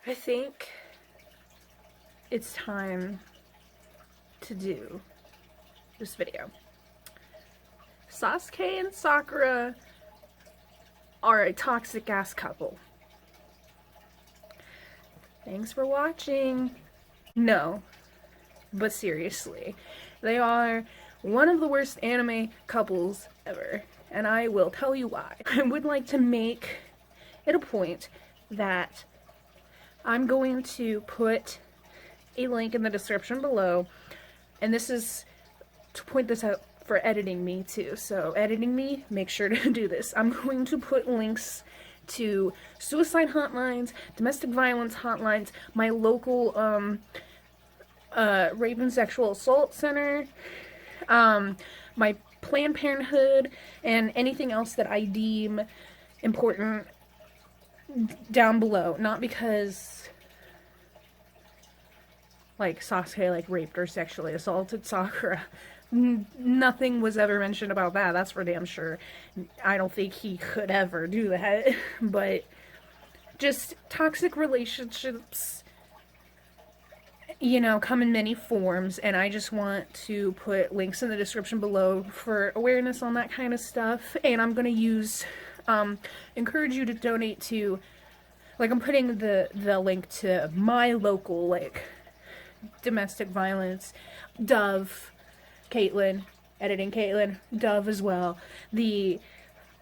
I think it's time to do this video. Sasuke and Sakura are a toxic ass couple. Thanks for watching. No, but seriously, they are one of the worst anime couples ever, and I will tell you why. I would like to make it a point that I'm going to put a link in the description below, and this is to point this out for editing me too. So editing me, make sure to do this. I'm going to put links to suicide hotlines, domestic violence hotlines, my local rape and sexual assault center, my Planned Parenthood, and anything else that I deem important down below. Not because like Sasuke raped or sexually assaulted Sakura. Nothing was ever mentioned about that, that's for damn sure. I don't think he could ever do that. But just toxic relationships, you know, come in many forms, and I just want to put links in the description below for awareness on that kind of stuff. And I'm gonna use, encourage you to donate to, I'm putting the link to my local, domestic violence, Dove, Caitlin, editing Caitlin, Dove as well, the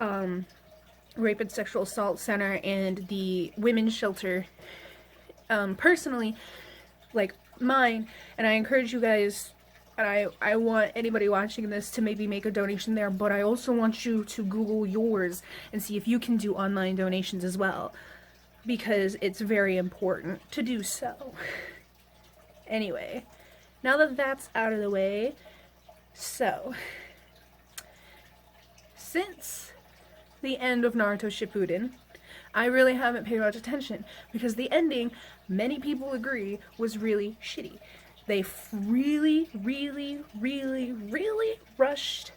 Rape and Sexual Assault Center, and the Women's Shelter, personally, mine, and I encourage you guys, and I want anybody watching this to maybe make a donation there, but I also want you to Google yours and see if you can do online donations as well, because it's very important to do so. Anyway, now that that's out of the way, so, since the end of Naruto Shippuden, I really haven't paid much attention, because the ending, many people agree, was really shitty. They really rushed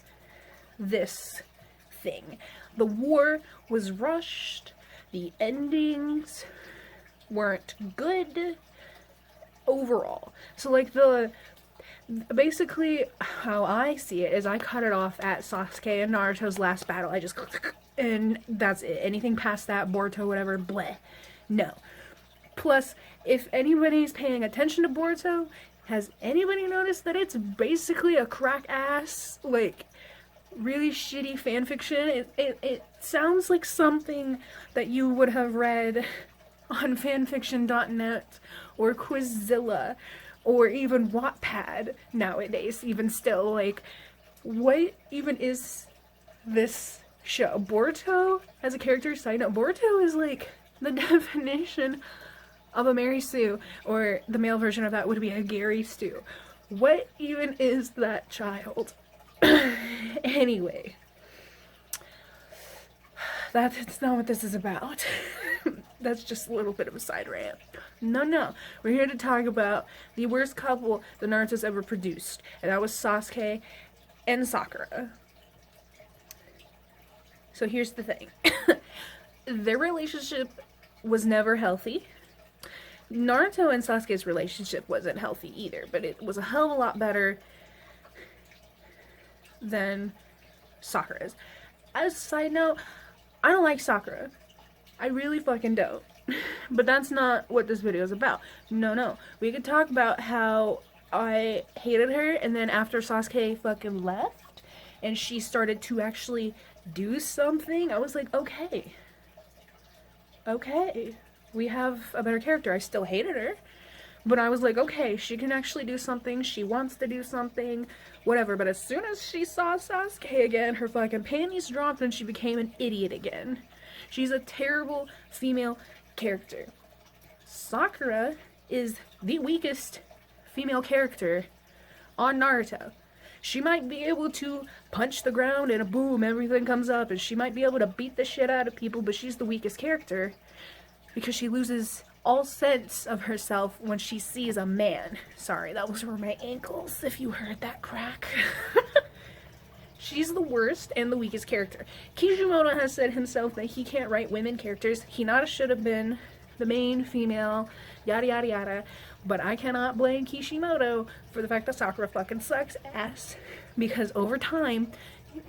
this thing. The war was rushed, the endings weren't good overall. So basically how I see it is I cut it off at Sasuke and Naruto's last battle. I just, and that's it. Anything past that, Boruto, whatever, bleh. No. Plus, if anybody's paying attention to Boruto, has anybody noticed that it's basically a crack ass, really shitty fanfiction? It sounds like something that you would have read on fanfiction.net or Quizzilla or even Wattpad nowadays, even still. What even is this show? Boruto as a character, side note, Boruto is the definition of a Mary Sue, or the male version of that would be a Gary Stu. What even is that child? Anyway, that's not what this is about. That's just a little bit of a side rant. No, we're here to talk about the worst couple that Naruto's ever produced, and that was Sasuke and Sakura. So here's the thing. Their relationship was never healthy. Naruto and Sasuke's relationship wasn't healthy either, but it was a hell of a lot better than Sakura's. As a side note, I don't like Sakura. I really fucking don't. But that's not what this video is about. No. We could talk about how I hated her, and then after Sasuke fucking left, and she started to actually do something, I was like, okay. We have a better character. I still hated her, but I was like, okay, she can actually do something, she wants to do something, whatever. But as soon as she saw Sasuke again, her fucking panties dropped and she became an idiot again. She's a terrible female character. Sakura is the weakest female character on Naruto. She might be able to punch the ground and boom, everything comes up, and she might be able to beat the shit out of people, but she's the weakest character because she loses all sense of herself when she sees a man. Sorry, that was for my ankles, if you heard that crack. She's the worst and the weakest character. Kishimoto has said himself that he can't write women characters. Hinata should have been the main female, yada yada yada. But I cannot blame Kishimoto for the fact that Sakura fucking sucks ass. Because over time,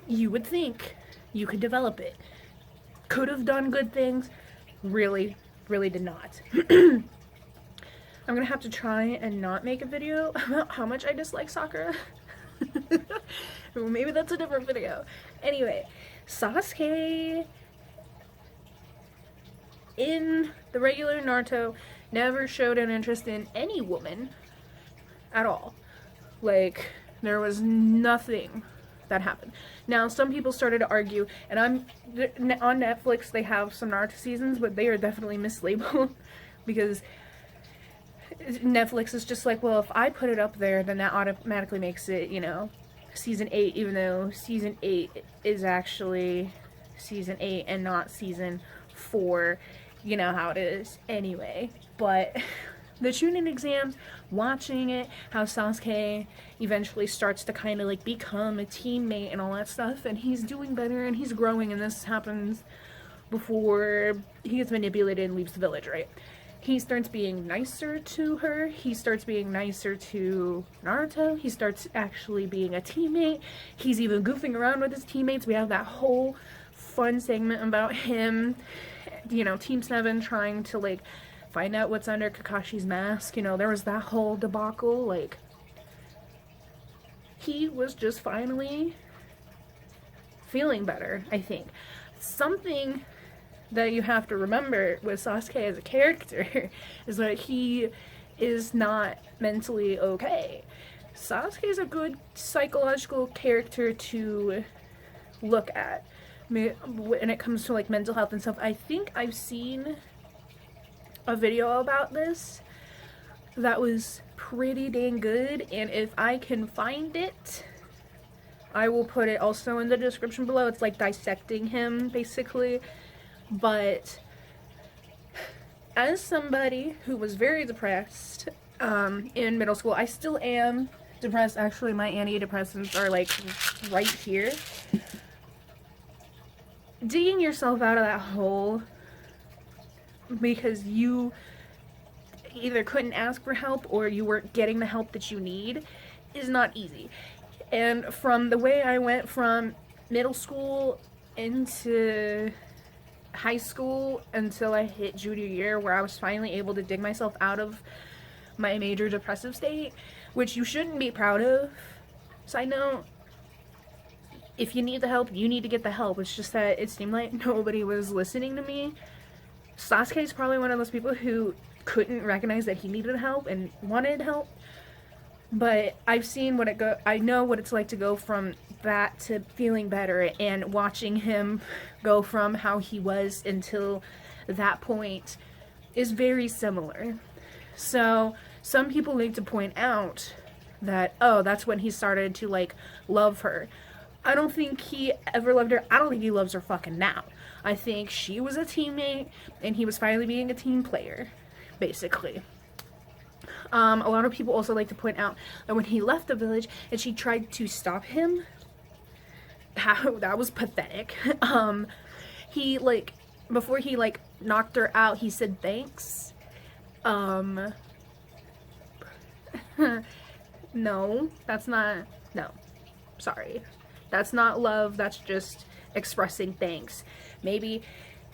you would think you could develop it. Could have done good things. Really, really did not. I'm gonna have to try and not make a video about how much I dislike Sakura. Maybe that's a different video. Anyway, Sasuke in the regular Naruto never showed an interest in any woman at all. Like, there was nothing that happened. Now, some people started to argue, and on Netflix they have some Naruto seasons, but they are definitely mislabeled because Netflix is just like, well, if I put it up there, then that automatically makes it, you know, season 8, even though season 8 is actually season 8 and not season 4. You know how it is anyway. But the Chunin exams, watching it, how Sasuke eventually starts to kind of like become a teammate and all that stuff, and he's doing better and he's growing, and this happens before he gets manipulated and leaves the village, right? He starts being nicer to her, he starts being nicer to Naruto, he starts actually being a teammate, he's even goofing around with his teammates. We have that whole fun segment about him, you know, Team 7 trying to like find out what's under Kakashi's mask. You know, there was that whole debacle. Like, he was just finally feeling better, I think. Something that you have to remember with Sasuke as a character is that he is not mentally okay. Sasuke is a good psychological character to look at when it comes to like mental health and stuff. I think I've seen a video about this that was pretty dang good, and if I can find it, I will put it also in the description below. It's like dissecting him basically. But as somebody who was very depressed in middle school, I still am depressed. Actually, my antidepressants are like right here. Digging yourself out of that hole because you either couldn't ask for help or you weren't getting the help that you need is not easy. And from the way I went from middle school into high school until I hit junior year, where I was finally able to dig myself out of my major depressive state, which you shouldn't be proud of. Side note, if you need the help, you need to get the help. It's just that it seemed like nobody was listening to me. Sasuke is probably one of those people who couldn't recognize that he needed help and wanted help. But I've seen what I know what it's like to go from that to feeling better, and watching him go from how he was until that point is very similar. So some people need to point out that, oh, that's when he started to like love her. I don't think he ever loved her. I don't think he loves her fucking now. I think she was a teammate and he was finally being a team player, basically. A lot of people also like to point out that when he left the village and she tried to stop him, how that was pathetic. He like, before he like knocked her out, he said thanks. No, that's not, no, sorry. That's not love, that's just expressing thanks. Maybe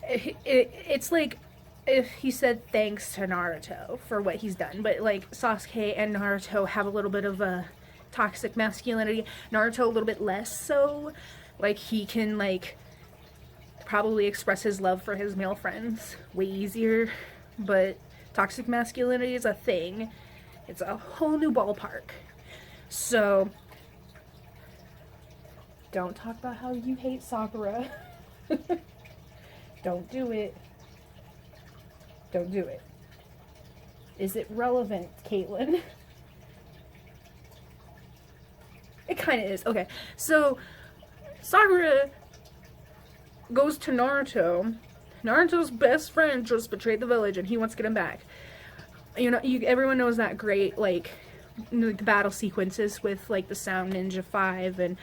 it's like if he said thanks to Naruto for what he's done, but like Sasuke and Naruto have a little bit of a toxic masculinity. Naruto a little bit less so. Like, he can like probably express his love for his male friends way easier, but toxic masculinity is a thing. It's a whole new ballpark. So don't talk about how you hate Sakura. Don't do it. Don't do it. Is it relevant, Caitlin? It kind of is. Okay, so Sakura goes to Naruto. Naruto's best friend just betrayed the village and he wants to get him back. You know, everyone knows that great, like, the battle sequences with, like, the Sound Ninja 5 and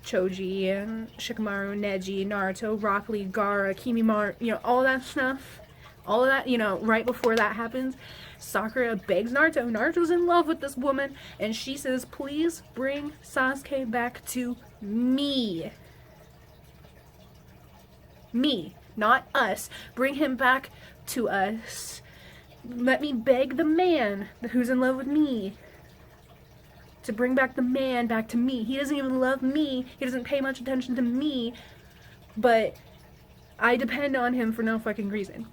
Choji and Shikamaru, Neji, Naruto, Rock Lee, Gaara, Kimimaro, you know, all that stuff. all of that, you know, right before that happens, Sakura begs Naruto. Naruto's in love with this woman, and she says, please bring Sasuke back to me. Me, not us. Bring him back to us. Let me beg the man who's in love with me to bring back the man back to me. He doesn't even love me. He doesn't pay much attention to me, but I depend on him for no fucking reason.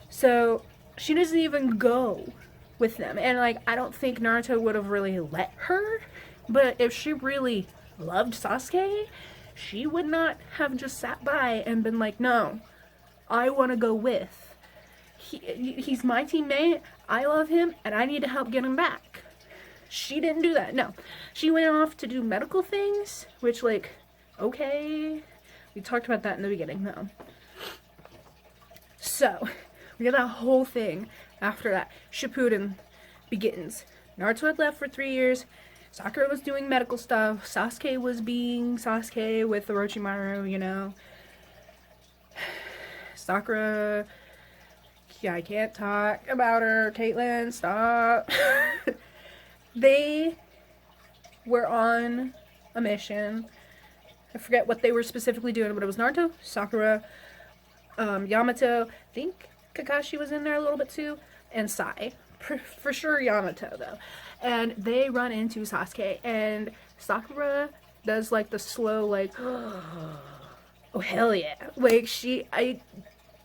So she doesn't even go with them. And like, I don't think Naruto would have really let her, but if she really loved Sasuke, she would not have just sat by and been like, no, I want to go with. He's my teammate, I love him, and I need to help get him back. She didn't do that, no. She went off to do medical things, which, like, okay. We talked about that in the beginning, though. So, we get that whole thing. After that, Shippuden begins. Naruto had left for 3 years. Sakura was doing medical stuff. Sasuke was being Sasuke with Orochimaru, you know. Sakura, yeah, I can't talk about her. Caitlin, stop. They were on a mission. I forget what they were specifically doing, but it was Naruto, Sakura, Yamato, I think Kakashi was in there a little bit too, and Sai. For sure Yamato, though. And they run into Sasuke, and Sakura does, like, the slow, like, oh, hell yeah. Like,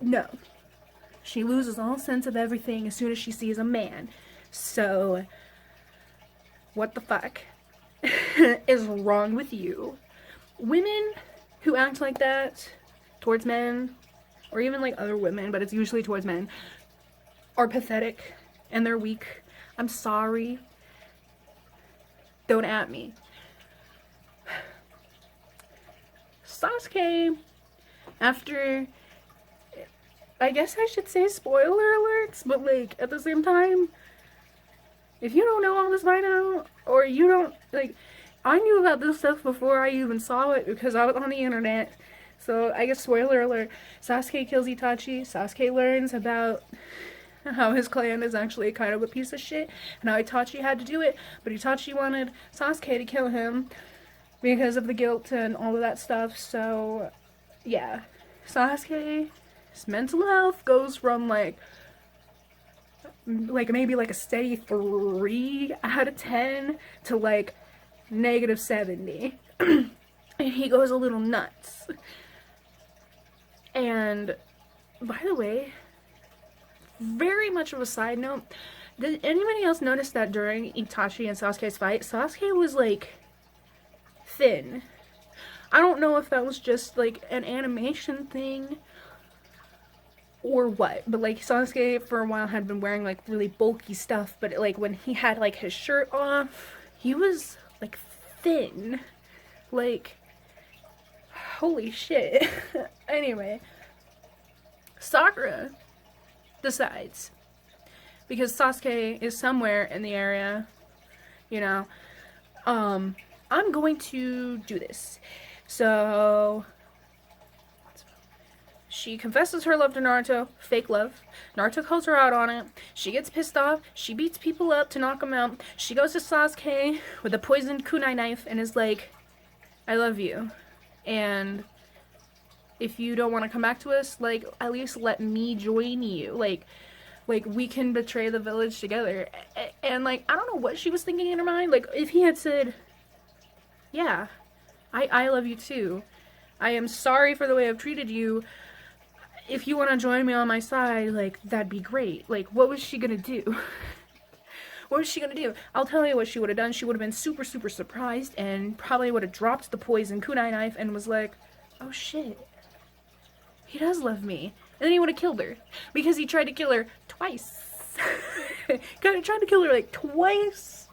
no. She loses all sense of everything as soon as she sees a man. So, what the fuck is wrong with you? Women who act like that towards men, or even, like, other women, but it's usually towards men, are pathetic, and they're weak. I'm sorry. Don't at me. Sasuke, after, I guess I should say spoiler alerts, but, like, at the same time, if you don't know all this by now, or you don't, like, I knew about this stuff before I even saw it because I was on the internet. So, I guess spoiler alert, Sasuke kills Itachi. Sasuke learns about how his clan is actually kind of a piece of shit, and how Itachi had to do it, but Itachi wanted Sasuke to kill him because of the guilt and all of that stuff. So, yeah. Sasuke's mental health goes from, like maybe like a steady 3 out of 10 to like -70. And he goes a little nuts. And by the way, very much of a side note, did anybody else notice that during Itachi and Sasuke's fight, Sasuke was like thin? I don't know if that was just like an animation thing or what, but like Sasuke for a while had been wearing like really bulky stuff, but like when he had like his shirt off, he was like thin. Like, holy shit. Anyway, Sakura decides, because Sasuke is somewhere in the area, you know, I'm going to do this. So she confesses her love to Naruto, fake love. Naruto calls her out on it. She gets pissed off. She beats people up to knock them out. She goes to Sasuke with a poisoned kunai knife and is like, I love you. And if you don't want to come back to us, like, at least let me join you. Like we can betray the village together. And, like, I don't know what she was thinking in her mind. Like, if he had said, yeah, I love you too. I am sorry for the way I've treated you. If you want to join me on my side, like, that'd be great. Like, what was she gonna do? What was she gonna do? I'll tell you what she would have done. She would have been super, super surprised and probably would have dropped the poison kunai knife and was like, oh shit, he does love me. And then he would have killed her. Because he tried to kill her twice. Tried to kill her like twice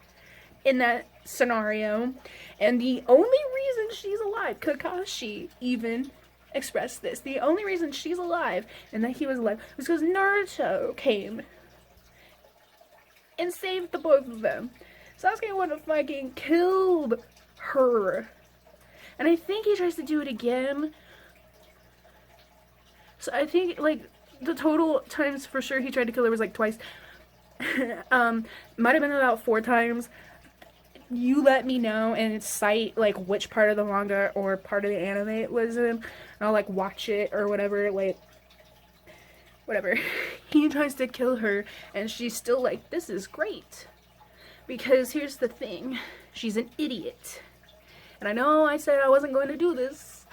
in that scenario. And the only reason she's alive, Kakashi even expressed this, the only reason she's alive and that he was alive was because Naruto came and saved the both of them. Sasuke would have fucking killed her. And I think he tries to do it again. So I think, like, the total times for sure he tried to kill her was like twice. Might have been about 4 times. You let me know and cite like which part of the manga or part of the anime it was in, and I'll like watch it or whatever. Like, whatever. He tries to kill her and she's still like, this is great. Because here's the thing, she's an idiot. And I know I said I wasn't going to do this,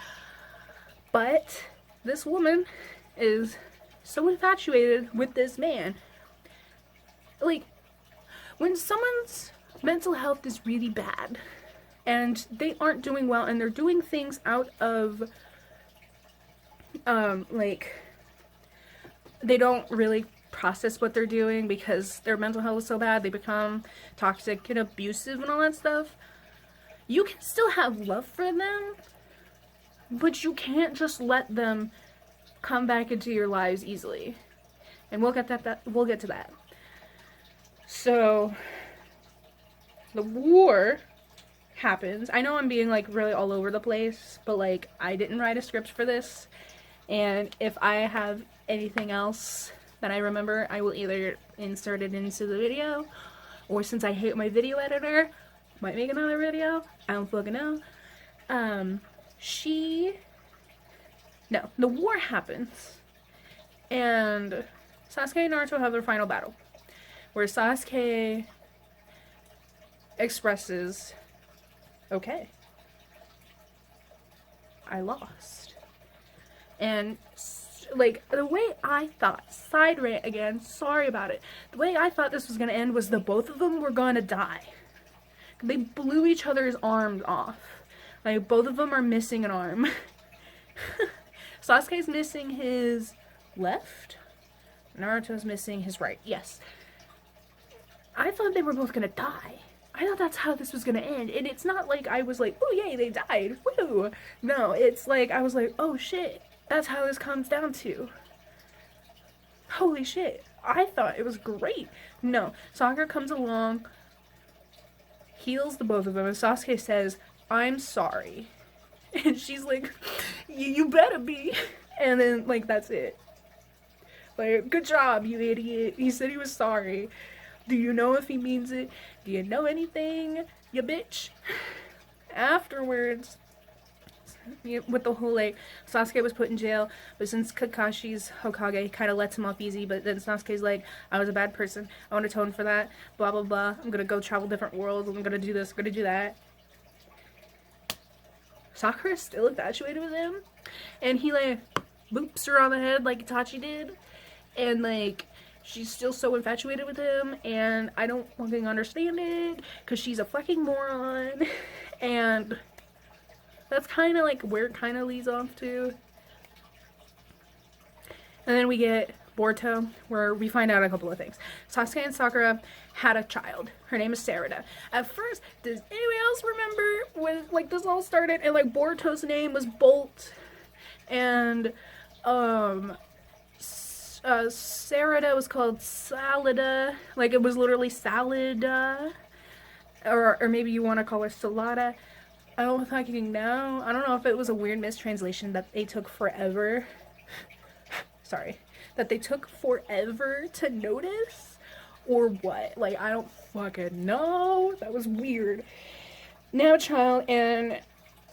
but this woman is so infatuated with this man. Like, when someone's mental health is really bad and they aren't doing well and they're doing things out of like, they don't really process what they're doing because their mental health is so bad, they become toxic and abusive and all that stuff. You can still have love for them, but you can't just let them come back into your lives easily. And we'll get to that. So the war happens. I know I'm being like really all over the place, but like I didn't write a script for this, and if I have anything else that I remember, I will either insert it into the video, or since I hate my video editor, might make another video. I don't fucking know. The war happens, and Sasuke and Naruto have their final battle, where Sasuke expresses, okay, I lost. And like, the way I thought, side rant again, sorry about it, the way I thought this was gonna end was the both of them were gonna die. They blew each other's arms off. Like, both of them are missing an arm. Sasuke's missing his left. Naruto's missing his right. Yes. I thought they were both gonna die. I thought that's how this was gonna end. And it's not like I was like, oh yay, they died. Woo! No, it's like, I was like, oh shit, that's how this comes down to. Holy shit. I thought it was great. No. Sakura comes along, heals the both of them, and Sasuke says, I'm sorry. And she's like, you better be. And then, like, that's it. Like, good job, you idiot. He said he was sorry. Do you know if he means it? Do you know anything, you bitch? Afterwards, with the whole, like, Sasuke was put in jail, but since Kakashi's Hokage, he kind of lets him off easy, but then Sasuke's like, I was a bad person, I want to atone for that, blah blah blah, I'm gonna go travel different worlds, I'm gonna do this, I'm gonna do that. Sakura's still infatuated with him, and he, like, boops her on the head like Itachi did, and, like, she's still so infatuated with him, and I don't fucking understand it, because she's a fucking moron, and that's kind of like where it kind of leads off to. And then we get Boruto, where we find out a couple of things. Sasuke and Sakura had a child. Her name is Sarada. At first, does anyone else remember when, like, this all started? And, like, Boruto's name was Bolt, and Sarada was called Salada. Like, it was literally Salada, or maybe you want to call her Salada. I don't fucking know. I don't know if it was a weird mistranslation that they took forever. Sorry. That they took forever to notice, or what. Like, I don't fucking know. That was weird. Now, child, and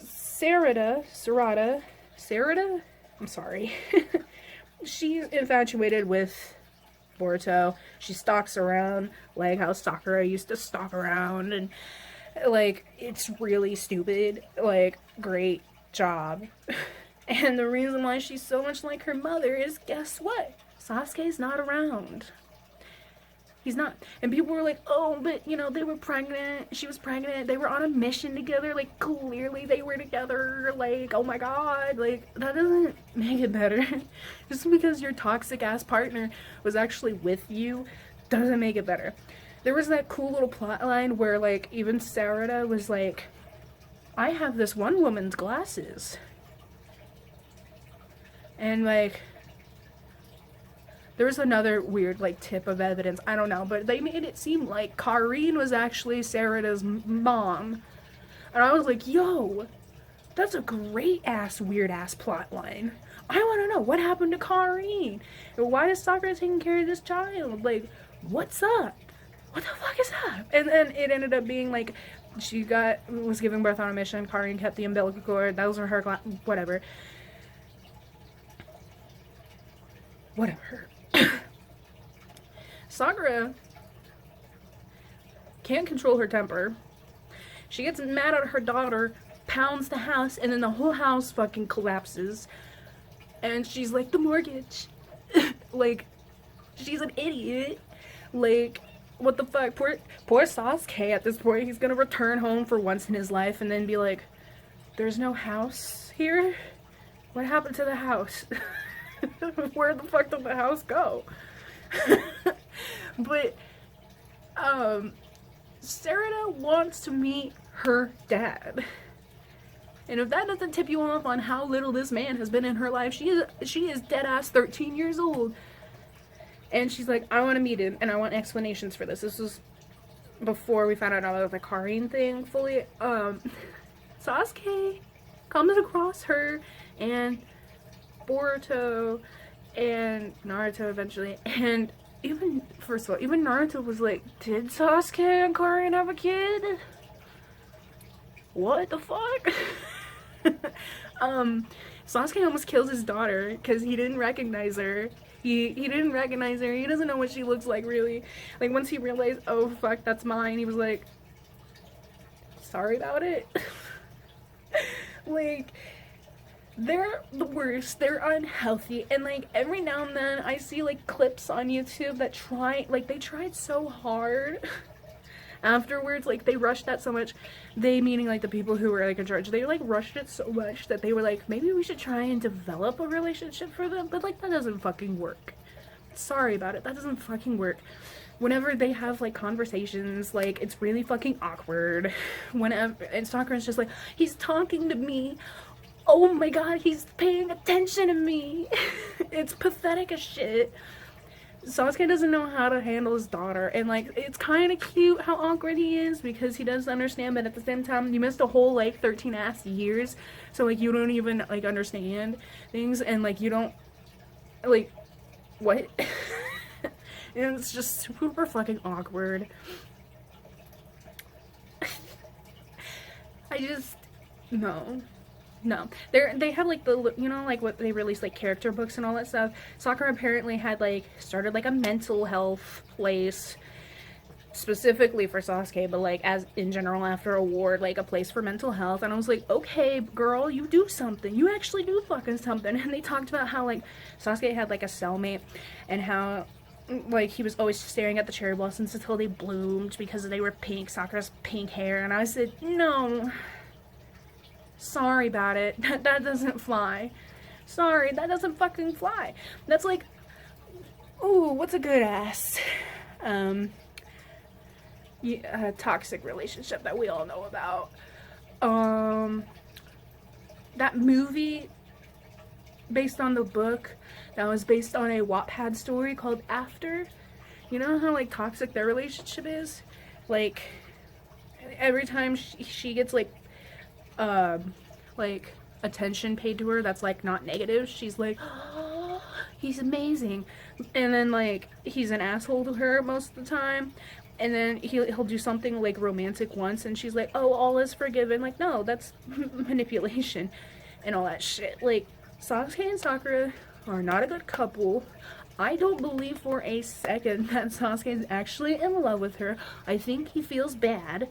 Sarada? I'm sorry. She's infatuated with Boruto. She stalks around, like how Sakura used to stalk around, and, like, it's really stupid. Like, great job. And the reason why she's so much like her mother is, guess what? Sasuke's not around. He's not. And people were like, oh, but, you know, they were pregnant. She was pregnant. They were on a mission together. Like, clearly they were together. Like, oh my god. Like, that doesn't make it better. Just because your toxic-ass partner was actually with you doesn't make it better. There was that cool little plot line where, like, even Sarada was like, I have this one woman's glasses. And, like, there was another weird, like, tip of evidence. I don't know, but they made it seem like Karine was actually Sarada's mom. And I was like, yo, that's a great-ass, weird-ass plot line. I want to know what happened to Karin. Why is Sakura taking care of this child? Like, what's up? What the fuck is up? And then it ended up being like, she was giving birth on a mission. Karin kept the umbilical cord. Those were her whatever. Whatever. Sakura can't control her temper. She gets mad at her daughter, pounds the house, and then the whole house fucking collapses. And she's like, the mortgage. Like, she's an idiot. Like, what the fuck? Poor Sasuke at this point. He's gonna return home for once in his life and then be like, there's no house here? What happened to the house? Where the fuck did the house go? But, Sarada wants to meet her dad. And if that doesn't tip you off on how little this man has been in her life, she is dead ass 13 years old. And she's like, I want to meet him, and I want explanations for this. This was before we found out about the Karin thing fully. Sasuke comes across her, and Boruto, and Naruto eventually, and first of all, even Naruto was like, did Sasuke and Karin have a kid? What the fuck? Sasuke almost kills his daughter because he didn't recognize her. He didn't recognize her. He doesn't know what she looks like, really. Like, once he realized, oh, fuck, that's mine, he was like, sorry about it. Like, they're the worst. They're unhealthy. And, like, every now and then I see, like, clips on YouTube that they tried so hard. Afterwards, like, they rushed that so much. They, meaning, like, the people who were, like, in charge, they, like, rushed it so much that they were like, maybe we should try and develop a relationship for them. But, like, that doesn't fucking work. Sorry about it. That doesn't fucking work. Whenever they have, like, conversations, like, it's really fucking awkward. And Sakura's just like, he's talking to me. Oh my god, he's paying attention to me. It's pathetic as shit. Sasuke doesn't know how to handle his daughter, and, like, it's kind of cute how awkward he is, because he does understand, but at the same time, you missed a whole, like, 13 ass years, so, like, you don't even, like, understand things, and, like, you don't, like, what? And it's just super fucking awkward. No. They have, like, the, you know, like, what they release, like, character books and all that stuff. Sakura apparently had, like, started, like, a mental health place specifically for Sasuke, but, like, as in general after a war, like, a place for mental health. And I was like, okay, girl, you do something. You actually do fucking something. And they talked about how, like, Sasuke had, like, a cellmate, and how, like, he was always staring at the cherry blossoms until they bloomed because they were pink, Sakura's pink hair. And I said, no. Sorry about it. That doesn't fly. Sorry, that doesn't fucking fly. That's like, ooh, what's a good ass? A toxic relationship that we all know about. That movie based on the book that was based on a Wattpad story called After. You know how, like, toxic their relationship is? Like, every time she gets, like, attention paid to her that's, like, not negative, she's like, oh, he's amazing. And then, like, he's an asshole to her most of the time, and then he'll do something, like, romantic once, and she's like, oh, all is forgiven. Like, no, that's manipulation and all that shit. Like, Sasuke and Sakura are not a good couple. I don't believe for a second that Sasuke is actually in love with her. I think he feels bad.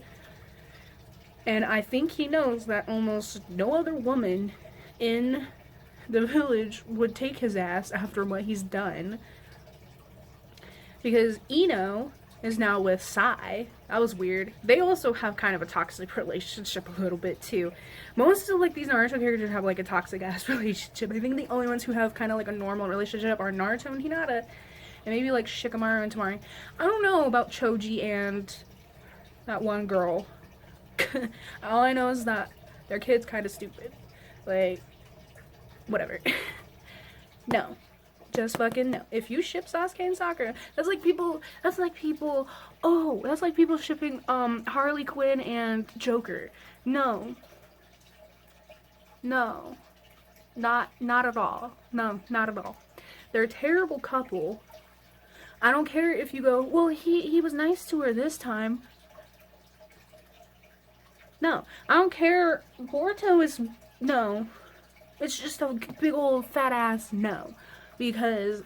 And I think he knows that almost no other woman in the village would take his ass after what he's done. Because Ino is now with Sai. That was weird. They also have kind of a toxic relationship a little bit too. Most of, like, these Naruto characters have, like, a toxic ass relationship. I think the only ones who have kind of, like, a normal relationship are Naruto and Hinata. And maybe, like, Shikamaru and Temari. I don't know about Choji and that one girl. All I know is that their kid's kind of stupid. Like, whatever. No. Just fucking no. If you ship Sasuke and Sakura, that's like people shipping, Harley Quinn and Joker. No. No. Not at all. No, not at all. They're a terrible couple. I don't care if you go, well, he was nice to her this time. No, I don't care. Boruto is, no. It's just a big old fat ass no. Because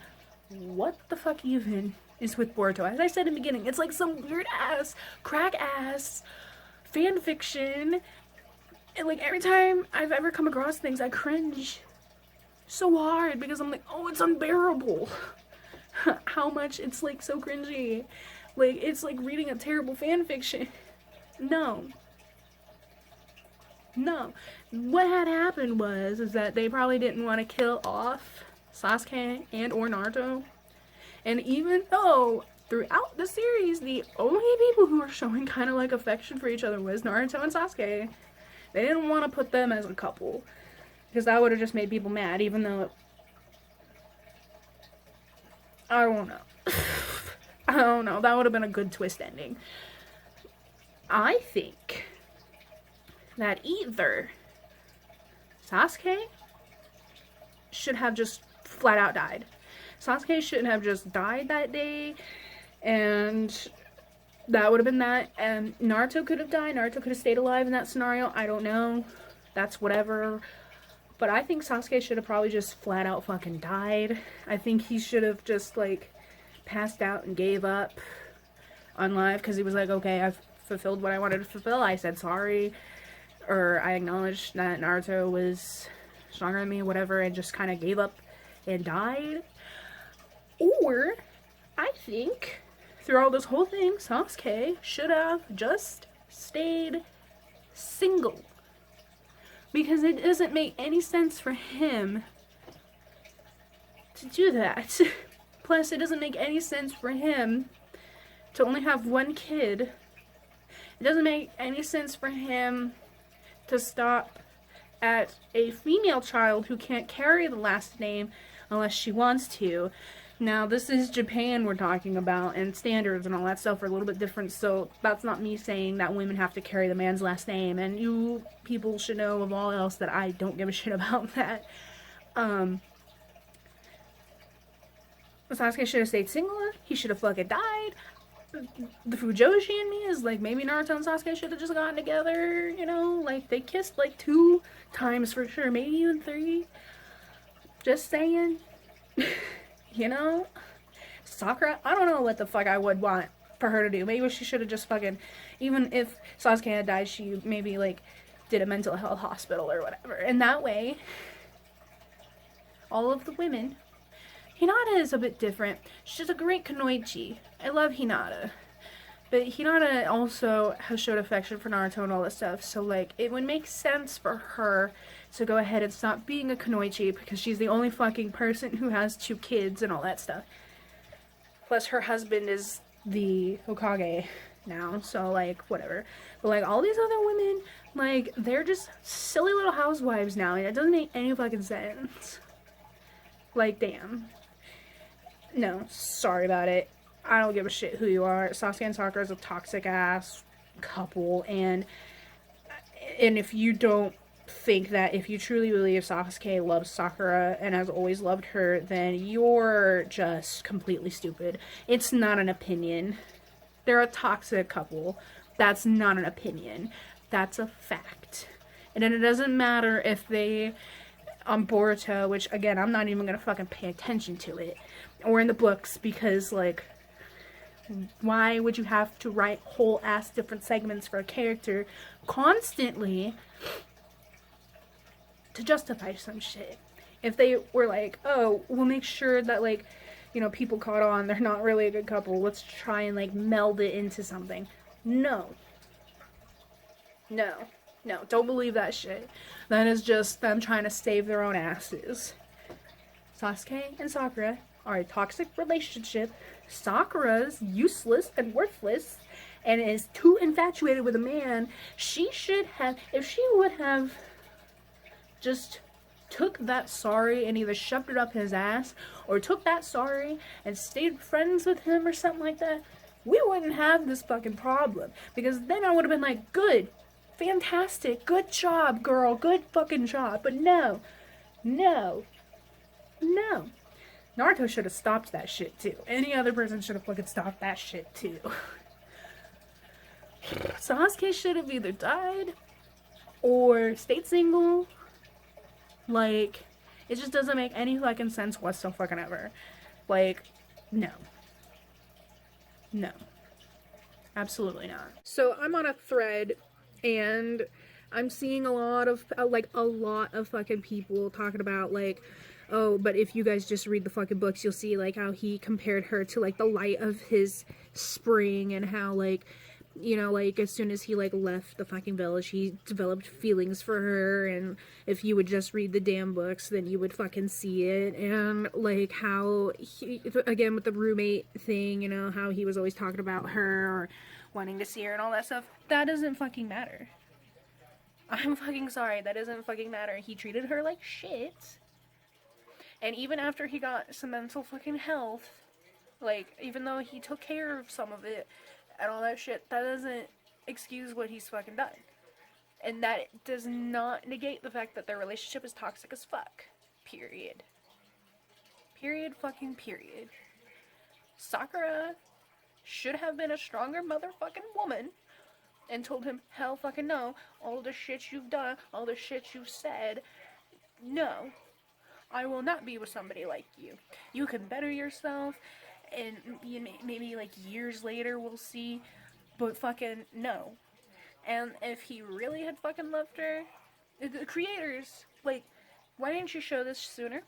what the fuck even is with Boruto? As I said in the beginning, it's like some weird ass, crack ass fan fiction. And like every time I've ever come across things, I cringe so hard because I'm like, oh, it's unbearable. How much it's like so cringy. Like, it's like reading a terrible fan fiction. No. No. What had happened is that they probably didn't want to kill off Sasuke and or Naruto. And even though throughout the series, the only people who were showing kind of like affection for each other was Naruto and Sasuke, they didn't want to put them as a couple. Because that would have just made people mad, even though I don't know. I don't know. That would have been a good twist ending. I think that either Sasuke should have just flat out died. Sasuke shouldn't have just died that day, and that would have been that. And Naruto could have died. Naruto could have stayed alive in that scenario. I don't know. That's whatever. But I think Sasuke should have probably just flat out fucking died. I think he should have just, like, passed out and gave up on life because he was like, okay, I've fulfilled what I wanted to fulfill. I said sorry, or I acknowledged that Naruto was stronger than me, whatever, and just kind of gave up and died. Or, I think, throughout this whole thing, Sasuke should have just stayed single. Because it doesn't make any sense for him to do that. Plus, it doesn't make any sense for him to only have one kid. It doesn't make any sense for him to stop at a female child who can't carry the last name unless she wants to. Now, this is Japan we're talking about, and standards and all that stuff are a little bit different, so that's not me saying that women have to carry the man's last name, and you people should know of all else that I don't give a shit about that. Sasuke should have stayed single. He should have fucking died. The Fujoshi in me is like, maybe Naruto and Sasuke should have just gotten together, you know? Like, they kissed like 2 times for sure, maybe even 3. Just saying. You know? Sakura, I don't know what the fuck I would want for her to do. Maybe she should have just fucking, even if Sasuke had died, she maybe, like, did a mental health hospital or whatever. And that way, all of the women, Hinata is a bit different. She's a great kunoichi. I love Hinata. But Hinata also has showed affection for Naruto and all that stuff. So, like, it would make sense for her to go ahead and stop being a kunoichi because she's the only fucking person who has 2 kids and all that stuff. Plus, her husband is the Hokage now. So, like, whatever. But, like, all these other women, like, they're just silly little housewives now. And it doesn't make any fucking sense. Like, damn. No, sorry about it. I don't give a shit who you are. Sasuke and Sakura is a toxic ass couple, and if you don't think that, if you truly believe Sasuke loves Sakura and has always loved her, then you're just completely stupid. It's not an opinion. They're a toxic couple. That's not an opinion. That's a fact. And then it doesn't matter if they, on Boruto, which again, I'm not even gonna fucking pay attention to it, or in the books, because, like, why would you have to write whole ass different segments for a character constantly to justify some shit? If they were like, oh, we'll make sure that, like, you know, people caught on, they're not really a good couple, let's try and, like, meld it into something. No. No. No, don't believe that shit. That is just them trying to save their own asses. Sasuke and Sakura are a toxic relationship. Sakura's useless and worthless and is too infatuated with a man. She should have, if she would have just took that sorry and either shoved it up his ass or took that sorry and stayed friends with him or something like that, we wouldn't have this fucking problem. Because then I would have been like, good, fantastic, good job, girl, good fucking job. But no, No. No. Naruto should have stopped that shit too. Any other person should have fucking stopped that shit too. Sasuke should have either died or stayed single. Like, it just doesn't make any fucking sense whatsoever. Like, no. No. Absolutely not. So I'm on a thread and I'm seeing a lot of fucking people talking about like, oh, but if you guys just read the fucking books, you'll see like how he compared her to like the light of his spring, and how like, you know, like as soon as he like left the fucking village, he developed feelings for her, and if you would just read the damn books, then you would fucking see it. And like how he, again with the roommate thing, you know, how he was always talking about her or wanting to see her and all that stuff. That doesn't fucking matter. I'm fucking sorry, that doesn't fucking matter. He treated her like shit. And even after he got some mental fucking health, like, even though he took care of some of it and all that shit, that doesn't excuse what he's fucking done. And that does not negate the fact that their relationship is toxic as fuck. Period. Period fucking period. Sakura should have been a stronger motherfucking woman and told him, hell fucking no, all the shit you've done, all the shit you've said, no. I will not be with somebody like you. You can better yourself, and maybe like years later we'll see, but fucking no. And if he really had fucking loved her, the creators, like, why didn't you show this sooner?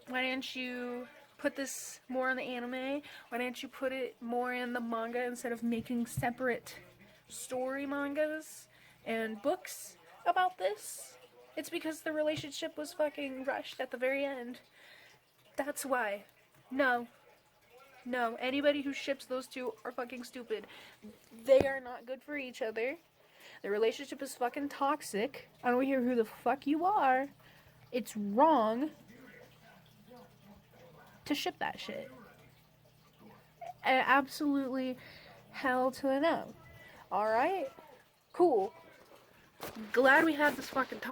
Why didn't you put this more in the anime? Why didn't you put it more in the manga instead of making separate story mangas and books about this? It's because the relationship was fucking rushed at the very end. That's why. No. No. Anybody who ships those two are fucking stupid. They are not good for each other. The relationship is fucking toxic. I don't care who the fuck you are. It's wrong to ship that shit. Absolutely hell to the no. Alright? Cool. Glad we had this fucking talk.